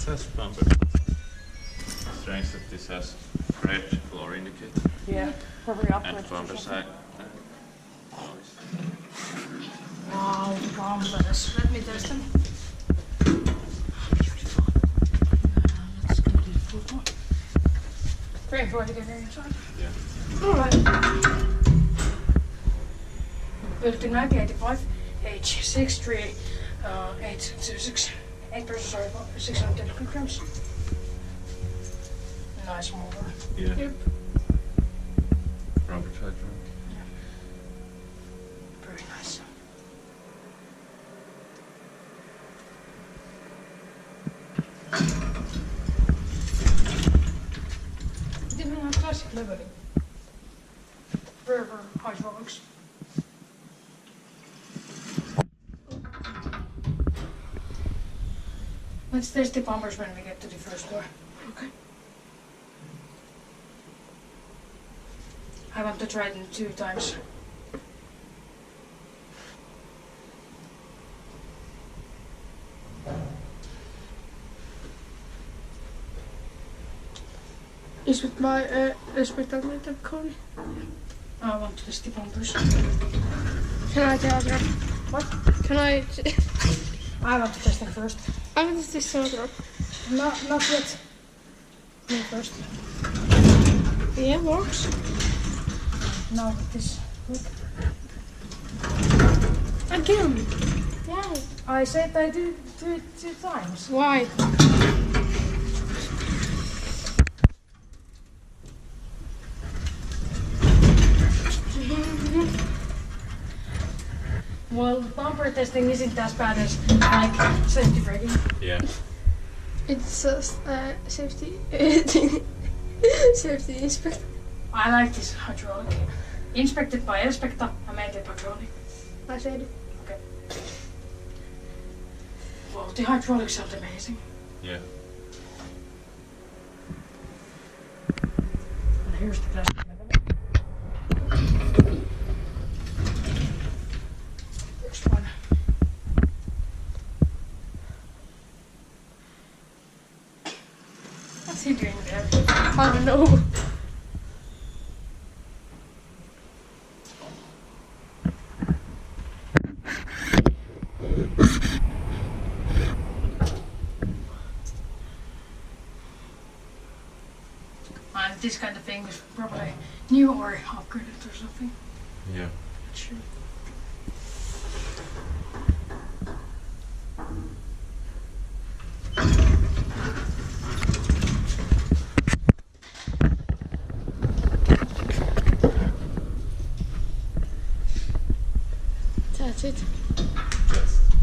says bumper. Strange that this has red floor indicator. Yeah, probably upwards. And bumper side. Wow, bumpers. Let me test them. Let's go to the football. Very for to get inside. Yeah. Alright. Built in 1985, H63, 826, 8 processor, 610 kilograms. Nice motor. Yeah. Yep. Bumper side. Yeah. Very nice. Different on classic leveling. Very hydraulics. Let's test the bumpers when we get to the first floor. Okay. I want to try them 2 times. Is with my Elspecta code? I want to test the bumpers. Can I tell her? What? Can I? I want to test them first. I want to test her. Not yet. Me first. Yeah, works. Now with this. Look. Again. Why? I said I do it 2 times. Why? Well, bumper testing isn't as bad as like safety braking. Yeah. It's just safety safety inspector. I like this hydraulic. Inspected by Elspecta, I made it hydraulic. I said it. Okay. Well, the hydraulics sound amazing. Yeah. And here's the plastic level. Next one. What's he doing there? I don't know. And this kind of thing is probably new or upgraded or something. Yeah. Not sure. That's it.